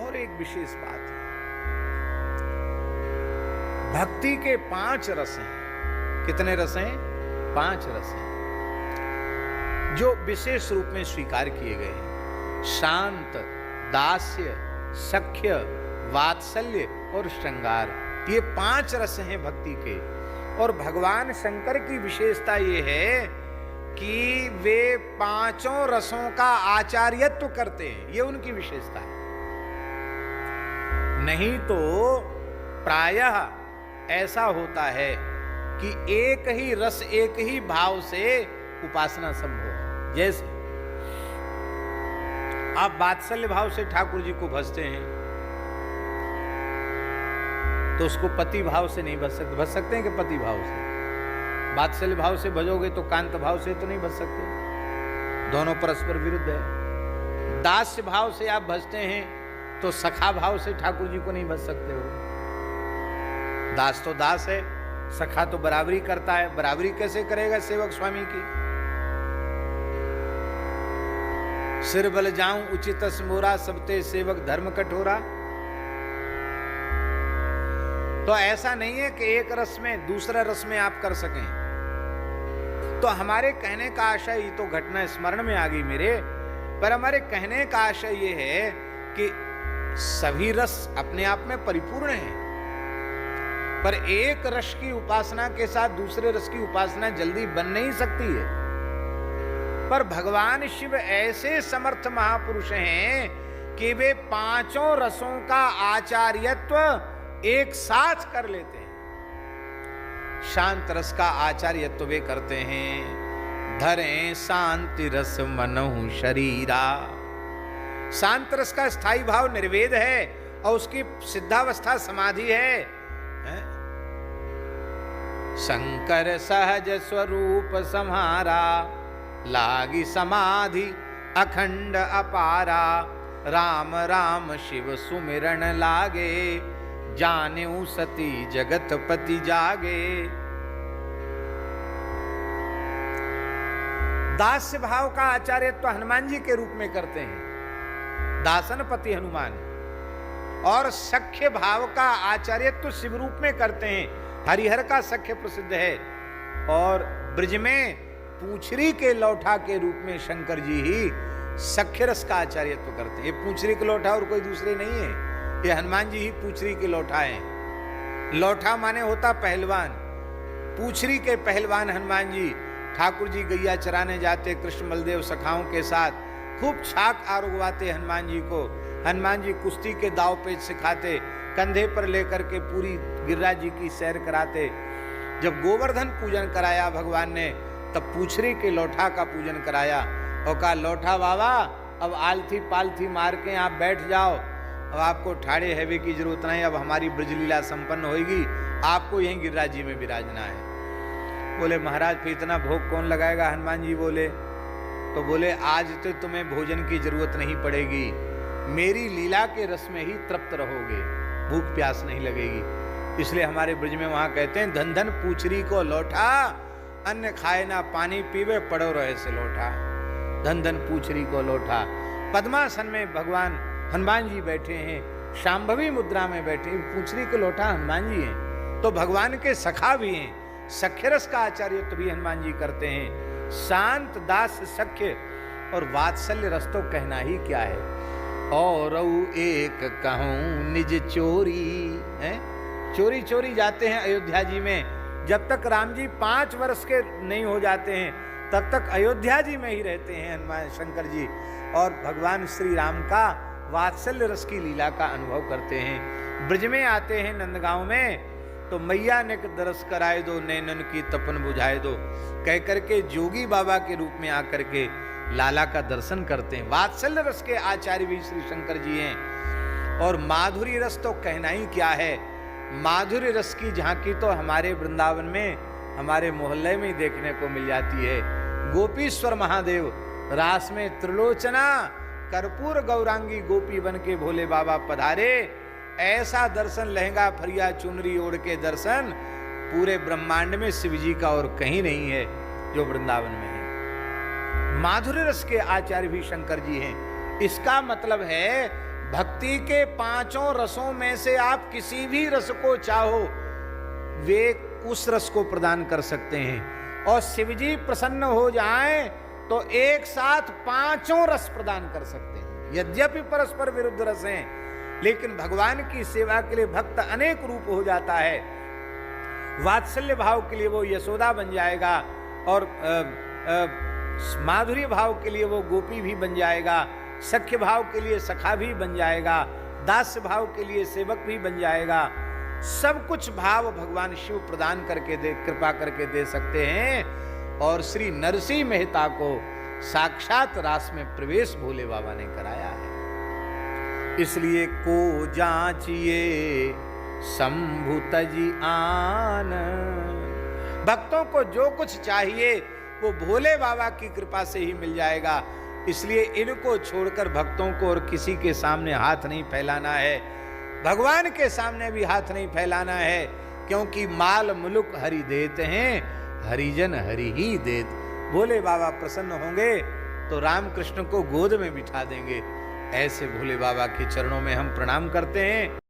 और एक विशेष बात है, भक्ति के 5 रस हैं। कितने रस हैं? 5 रस हैं जो विशेष रूप में स्वीकार किए गए हैं। शांत, दास्य, सख्य, वात्सल्य और श्रृंगार, ये 5 रस हैं भक्ति के। और भगवान शंकर की विशेषता ये है कि वे 5 रसों का आचार्यत्व करते हैं, ये उनकी विशेषता है। नहीं तो प्रायः ऐसा होता है कि एक ही रस, एक ही भाव से उपासना संभव है। जैसे आप वात्सल्य भाव से ठाकुर जी को भजते हैं तो उसको पति भाव से नहीं भज सकते। भज सकते हैं कि पति भाव से? वात्सल्य भाव से भजोगे तो कांत भाव से तो नहीं भज सकते, दोनों परस्पर विरुद्ध है। दास्य भाव से आप भजते हैं तो सखा भाव से ठाकुर जी को नहीं भज सकते हो। दास तो दास है, सखा तो बराबरी करता है, बराबरी कैसे करेगा सेवक स्वामी की? सिर बल जाऊं उचित मोरा, सबते सेवक धर्म कठोरा। तो ऐसा नहीं है कि एक रस में दूसरा रस में आप कर सकें। तो हमारे कहने का आशय, ये तो घटना स्मरण में आ गई मेरे, पर हमारे कहने का आशय ये है कि सभी रस अपने आप में परिपूर्ण हैं, पर एक रस की उपासना के साथ दूसरे रस की उपासना जल्दी बन नहीं सकती है। पर भगवान शिव ऐसे समर्थ महापुरुष हैं कि वे 5 रसों का आचार्यत्व एक साथ कर लेते हैं। शांत रस का आचार्यत्व वे करते हैं। धरें शांति रस मनहु शरीरा। शांत रस का स्थायी भाव निर्वेद है और उसकी सिद्धावस्था समाधि है। शंकर सहज स्वरूप सम्हारा, लागी समाधि अखंड अपारा। राम राम शिव सुमिरन लागे, जानेऊ सती जगत पति जागे। दास्य भाव का आचार्यत्व हनुमान जी के रूप में करते हैं, दासन पति हनुमान। और सख्य भाव का आचार्यत्व शिव रूप में करते हैं, हरिहर का सख्य प्रसिद्ध है। और ब्रज में पूछरी के लौठा के रूप में शंकर जी ही सख्य रस का आचार्यत्व करते हैं। ये पूछरी के लौठा और कोई दूसरे नहीं है, ये हनुमान जी ही पूछरी के लौठा हैं। लौठा माने होता पहलवान, पूछरी के पहलवान हनुमान जी। ठाकुर जी गैया चराने जाते कृष्ण बलदेव सखाओं के साथ, खूब छाक आरुगवाते हनुमान जी को। हनुमान जी कुश्ती के दाव पेच सिखाते, कंधे पर लेकर के पूरी गिरिराज जी की सैर कराते। जब गोवर्धन पूजन कराया भगवान ने, तब पूछरी के लौठा का पूजन कराया और कहा, लौठा बाबा अब आलथी पालथी मार के आप बैठ जाओ, अब आपको ठाड़े हैवे की जरूरत नहीं, अब हमारी ब्रजलीला संपन्न होगी, आपको यहीं गिरिराज जी में विराजना है। बोले महाराज फिर इतना भोग कौन लगाएगा? हनुमान जी बोले, तो बोले आज तो तुम्हें भोजन की जरूरत नहीं पड़ेगी, मेरी लीला के रस में ही तृप्त रहोगे, भूख प्यास नहीं लगेगी। इसलिए हमारे ब्रज में वहां कहते हैं, धन धन पूछरी को लौटा, अन्न खाए ना पानी पीवे, पड़ो रहे से लौटा। धन धन पूछरी को लौटा। पद्मासन में भगवान हनुमान जी बैठे हैं, शांभवी मुद्रा में बैठे, पूछरी के लौटा हनुमान जी हैं। तो भगवान के सखा भी हैं, सख्य रस का आचार्यत्व भी हनुमान जी करते हैं। शांत, दास, सख्य और वात्सल्य रस तो कहना ही क्या है। और एक कहूं निज चोरी है, चोरी चोरी जाते हैं अयोध्या जी में। जब तक राम जी 5 वर्ष के नहीं हो जाते हैं तब तक अयोध्या जी में ही रहते हैं हनुमान शंकर जी, और भगवान श्री राम का वात्सल्य रस की लीला का अनुभव करते हैं। ब्रज में आते हैं नंदगांव में, तो मैया ने दरस कराए दो, नैनन की तपन बुझाए दो, कह करके जोगी बाबा के रूप में आकर के लाला का दर्शन करते हैं। वात्सल्य रस के आचार्य भी श्री शंकर जी हैं। और माधुरी रस तो कहना ही क्या है। माधुरी रस की झांकी तो हमारे वृंदावन में, हमारे मोहल्ले में ही देखने को मिल जाती है। गोपीश्वर महादेव रास में त्रिलोचना कर्पूर गौरांगी गोपी बन के भोले बाबा पधारे। ऐसा दर्शन, लहंगा फरिया चुनरी ओढ़ के दर्शन पूरे ब्रह्मांड में शिव जी का और कहीं नहीं है जो वृंदावन में है। माधुर्य रस के आचार्य भी शंकर जी हैं। इसका मतलब है भक्ति के पांचों रसों में से आप किसी भी रस को चाहो, वे उस रस को प्रदान कर सकते हैं। और शिव जी प्रसन्न हो जाएं तो एक साथ पांचों रस प्रदान कर सकते हैं। यद्यपि परस्पर विरुद्ध रस हैं, लेकिन भगवान की सेवा के लिए भक्त अनेक रूप हो जाता है। वात्सल्य भाव के लिए वो यशोदा बन जाएगा, और माधुर्य भाव के लिए वो गोपी भी बन जाएगा, सख्य भाव के लिए सखा भी बन जाएगा, दास्य भाव के लिए सेवक भी बन जाएगा। सब कुछ भाव भगवान शिव प्रदान करके दे, कृपा करके दे सकते हैं। और श्री नरसिंह मेहता को साक्षात रास में प्रवेश भोले बाबा ने कराया है। इसलिए को जांचिए शंभु तजी आन, भक्तों को जो कुछ चाहिए वो भोले बाबा की कृपा से ही मिल जाएगा। इसलिए इनको छोड़कर भक्तों को और किसी के सामने हाथ नहीं फैलाना है, भगवान के सामने भी हाथ नहीं फैलाना है, क्योंकि माल मुलुक हरि देते हैं, हरिजन हरि ही देत। भोले बाबा प्रसन्न होंगे तो रामकृष्ण को गोद में बिठा देंगे। ऐसे भोले बाबा के चरणों में हम प्रणाम करते हैं।